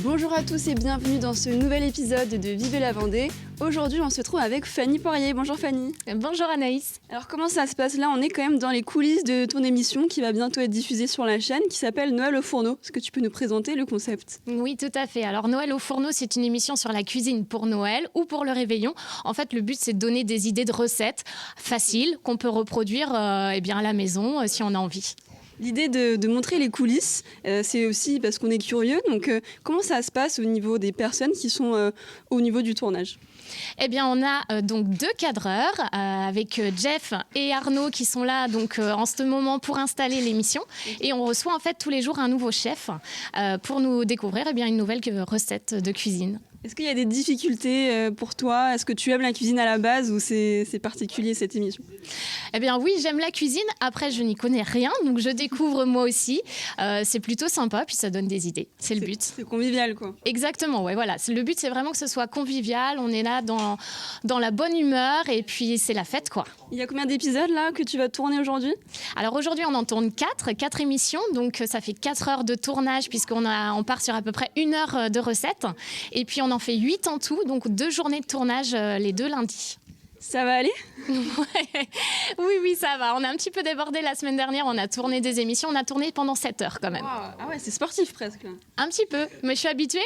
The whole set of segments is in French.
Bonjour à tous et bienvenue dans ce nouvel épisode de Vivez la Vendée. Aujourd'hui, on se trouve avec Fanny Poirier. Bonjour Fanny. Bonjour Anaïs. Alors comment ça se passe là? On est quand même dans les coulisses de ton émission qui va bientôt être diffusée sur la chaîne qui s'appelle Noël au fourneau. Est-ce que tu peux nous présenter le concept? Oui, tout à fait. Alors Noël au fourneau, c'est une émission sur la cuisine pour Noël ou pour le réveillon. En fait, le but, c'est de donner des idées de recettes faciles qu'on peut reproduire à la maison si on a envie. L'idée de montrer les coulisses, c'est aussi parce qu'on est curieux. Donc, comment ça se passe au niveau des personnes qui sont au niveau du tournage? Eh bien, on a donc 2 cadreurs avec Jeff et Arnaud qui sont là donc en ce moment pour installer l'émission. Et on reçoit en fait tous les jours un nouveau chef pour nous découvrir une nouvelle recette de cuisine. Est-ce qu'il y a des difficultés pour toi? Est-ce que tu aimes la cuisine à la base ou c'est particulier cette émission? Eh bien oui, j'aime la cuisine. Après, je n'y connais rien, donc je découvre moi aussi. C'est plutôt sympa, puis ça donne des idées. C'est le but. C'est convivial, quoi. Exactement, ouais, voilà. Le but, c'est vraiment que ce soit convivial. On est là dans la bonne humeur et puis c'est la fête, quoi. Il y a combien d'épisodes là que tu vas tourner aujourd'hui? Alors aujourd'hui, on en tourne 4 émissions, donc ça fait 4 heures de tournage puisqu'on part sur à peu près 1 heure de recettes. Et puis on en fait 8 en tout, donc 2 journées de tournage les 2 lundis. Ça va aller? Ouais. Oui, ça va. On a un petit peu débordé la semaine dernière. On a tourné des émissions. On a tourné pendant 7 heures quand même. Wow. Ah ouais, c'est sportif presque. Un petit peu, mais je suis habituée.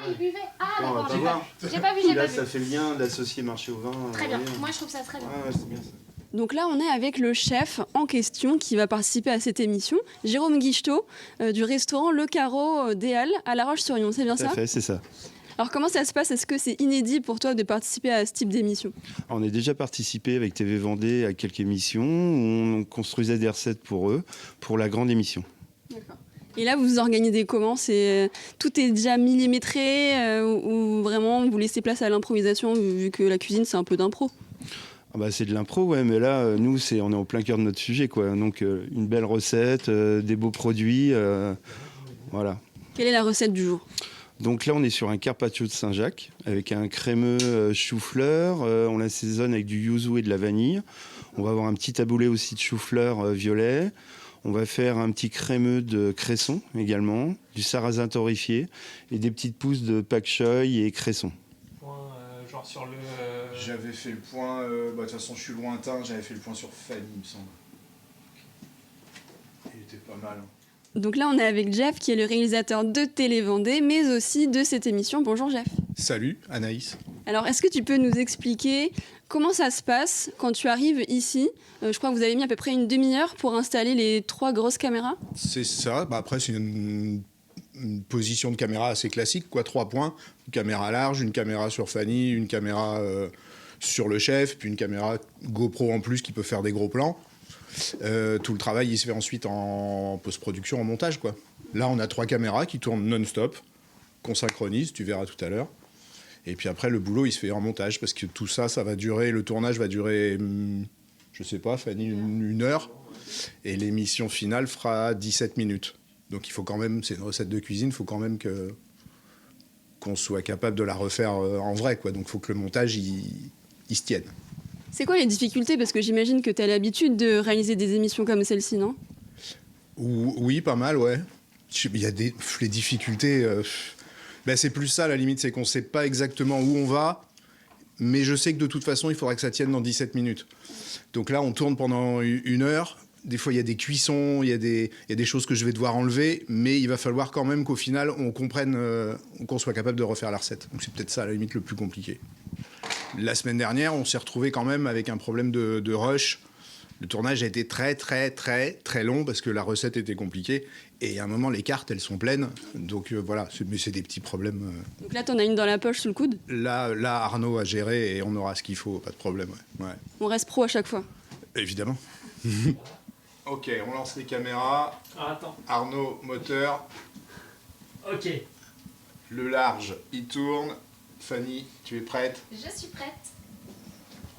Il buvait. Ah d'accord, j'ai pas vu. Là, ça fait le lien d'associer marché au vin. Très bien. Moi, je trouve ça très bien. Ouais, c'est bien ça. Donc là, on est avec le chef en question qui va participer à cette émission, Jérôme Guichetot, du restaurant Le Carreau des Halles à La Roche-sur-Yon. C'est bien ça? Tout à fait, c'est ça. Alors comment ça se passe? Est-ce que c'est inédit pour toi de participer à ce type d'émission? On a déjà participé avec TV Vendée à quelques émissions où on construisait des recettes pour eux, pour la grande émission. D'accord. Et là, vous vous organisez comment? Tout est déjà millimétré ou vraiment vous laissez place à l'improvisation vu que la cuisine, c'est un peu d'impro? C'est de l'impro, ouais, mais là, nous, on est en plein cœur de notre sujet, quoi. Donc, une belle recette, des beaux produits, voilà. Quelle est la recette du jour? Donc là, on est sur un carpaccio de Saint-Jacques avec un crémeux chou-fleur. On l'assaisonne avec du yuzu et de la vanille. On va avoir un petit taboulé aussi de chou-fleur violet. On va faire un petit crémeux de cresson également, du sarrasin torréfié et des petites pousses de pak choi et cresson. Genre sur le... J'avais fait le point, de toute façon je suis lointain, j'avais fait le point sur Fanny, il me semble. Il était pas mal. Donc là, on est avec Jeff, qui est le réalisateur de Télé Vendée, mais aussi de cette émission. Bonjour Jeff. Salut Anaïs. Alors, est-ce que tu peux nous expliquer comment ça se passe quand tu arrives ici? Je crois que vous avez mis à peu près une demi-heure pour installer les 3 grosses caméras. C'est ça, après c'est une position de caméra assez classique, 3 points. Une caméra large, une caméra sur Fanny, une caméra sur le chef, puis une caméra GoPro en plus qui peut faire des gros plans. Tout le travail il se fait ensuite en post-production, en montage, quoi. Là on a 3 caméras qui tournent non-stop, qu'on synchronise, tu verras tout à l'heure. Et puis après le boulot il se fait en montage parce que tout ça va durer, le tournage va durer, je sais pas Fanny, une heure. Et l'émission finale fera 17 minutes. Donc il faut quand même, c'est une recette de cuisine, il faut quand même qu'on soit capable de la refaire en vrai, quoi. Donc il faut que le montage il se tienne. C'est quoi les difficultés? Parce que j'imagine que tu as l'habitude de réaliser des émissions comme celle-ci, non? Oui, pas mal, ouais. Il y a les difficultés. C'est plus ça, à la limite, c'est qu'on ne sait pas exactement où on va, mais je sais que de toute façon, il faudra que ça tienne dans 17 minutes. Donc là, on tourne pendant 1 heure. Des fois, il y a des cuissons, il y a des choses que je vais devoir enlever, mais il va falloir quand même qu'au final, on comprenne, qu'on soit capable de refaire la recette. Donc c'est peut-être ça, à la limite, le plus compliqué. La semaine dernière, on s'est retrouvé quand même avec un problème de rush. Le tournage a été très, très, très, très long parce que la recette était compliquée. Et à un moment, les cartes, elles sont pleines. Donc voilà, mais c'est des petits problèmes. Donc là, t'en as une dans la poche sous le coude? Là, Arnaud a géré et on aura ce qu'il faut, pas de problème. Ouais. On reste pro à chaque fois? Évidemment. Ok, on lance les caméras. Ah, attends. Arnaud, moteur. Ok. Le large, il tourne. Fanny, tu es prête? Je suis prête.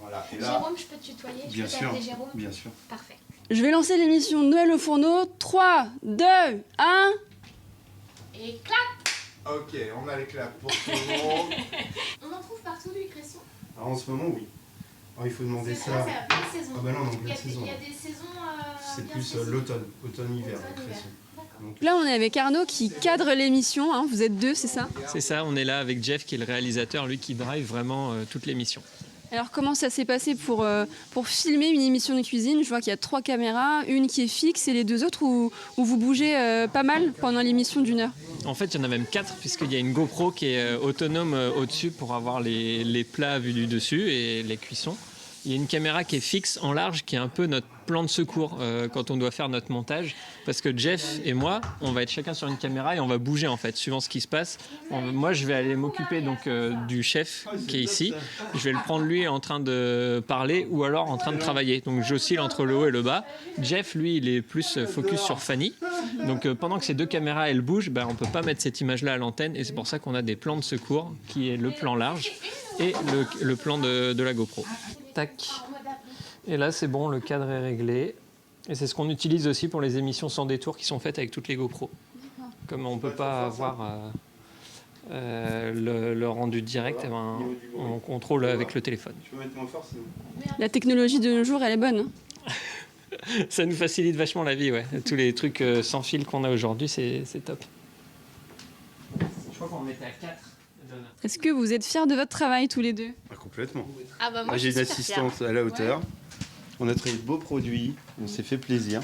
Voilà. Et là, Jérôme, je peux te tutoyer? Bien sûr, Jérôme. bien sûr. Parfait. Je vais lancer l'émission Noël au fourneau. 3, 2, 1... Et clap! ok, on a les claps pour tout le monde. On en trouve partout du cresson? Alors, en ce moment, oui. Alors, il faut demander ça. Là, c'est la pleine saison. Ah bah non, donc Il y la a saison. des saisons... C'est bien plus saison. l'automne, automne-hiver, Automne, la hiver. pression. D'accord. Là, on est avec Arnaud qui cadre l'émission. Hein. Vous êtes 2, c'est ça? C'est ça, on est là avec Jeff qui est le réalisateur, lui qui drive vraiment toute l'émission. Alors, comment ça s'est passé pour filmer une émission de cuisine? Je vois qu'il y a 3 caméras, une qui est fixe et les 2 autres où vous bougez pas mal pendant l'émission d'1 heure. En fait, il y en a même 4 puisqu'il y a une GoPro qui est autonome au-dessus pour avoir les plats vus du dessus et les cuissons. Il y a une caméra qui est fixe en large qui est un peu notre plan de secours quand on doit faire notre montage parce que Jeff et moi on va être chacun sur une caméra et on va bouger en fait suivant ce qui se passe. Moi je vais aller m'occuper donc du chef qui est ici, je vais le prendre lui en train de parler ou alors en train de travailler, donc j'oscille entre le haut et le bas. Jeff lui il est plus focus sur Fanny, donc pendant que ces 2 caméras elles bougent, on peut pas mettre cette image là à l'antenne et c'est pour ça qu'on a des plans de secours qui est le plan large et le plan de la GoPro. Tac. Et là, c'est bon, le cadre est réglé. Et c'est ce qu'on utilise aussi pour les émissions sans détour qui sont faites avec toutes les GoPro. Comme on ne peut pas avoir le rendu direct, on contrôle avec le téléphone. La technologie de nos jours, elle est bonne. Ça nous facilite vachement la vie, ouais. Tous les trucs sans fil qu'on a aujourd'hui, c'est top. Je crois qu'on était à 4. Est-ce que vous êtes fiers de votre travail tous les 2? Complètement. Ah bah moi, J'ai je une suis super assistante à la hauteur. On a trouvé de beaux produits, on s'est fait plaisir.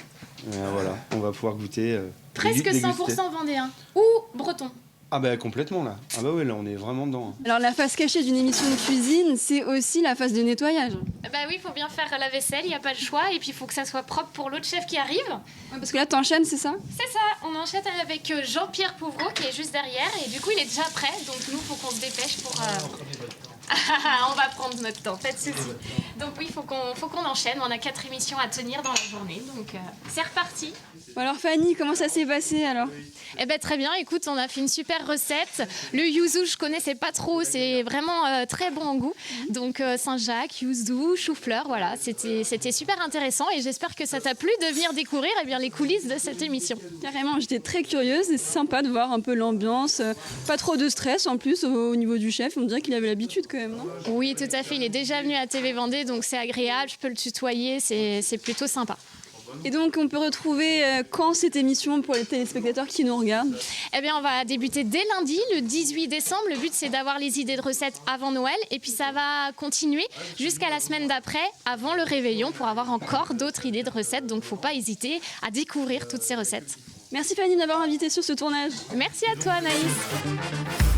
Voilà, on va pouvoir goûter. Presque déguster. 100% vendéen ou breton. Ah complètement là. Ah ouais, là on est vraiment dedans. Alors la face cachée d'une émission de cuisine, c'est aussi la phase de nettoyage. Bah oui, il faut bien faire la vaisselle, il n'y a pas le choix. Et puis il faut que ça soit propre pour l'autre chef qui arrive. Ouais, parce que là, t'enchaînes, c'est ça? C'est ça, on enchaîne avec Jean-Pierre Pouvreau qui est juste derrière. Et du coup, il est déjà prêt. Donc nous, il faut qu'on se dépêche pour... on va prendre notre temps, pas de soucis. Donc oui, il faut qu'on enchaîne. On a 4 émissions à tenir dans la journée. Donc c'est reparti. Bon, alors Fanny, comment ça s'est passé alors? Eh ben très bien, écoute, on a fait une super recette. Le yuzu, je connaissais pas trop, c'est vraiment très bon en goût. Donc Saint-Jacques, yuzu, chou-fleur, voilà, c'était super intéressant et j'espère que ça t'a plu de venir découvrir les coulisses de cette émission. Carrément, j'étais très curieuse et c'est sympa de voir un peu l'ambiance. Pas trop de stress en plus au niveau du chef, on dirait qu'il avait l'habitude quand même, non? Oui, tout à fait, il est déjà venu à TV Vendée, donc c'est agréable, je peux le tutoyer, c'est plutôt sympa. Et donc, on peut retrouver quand cette émission pour les téléspectateurs qui nous regardent? Eh bien, on va débuter dès lundi, le 18 décembre. Le but, c'est d'avoir les idées de recettes avant Noël. Et puis, ça va continuer jusqu'à la semaine d'après, avant le réveillon, pour avoir encore d'autres idées de recettes. Donc, il ne faut pas hésiter à découvrir toutes ces recettes. Merci Fanny d'avoir invité sur ce tournage. Merci à toi, Anaïs.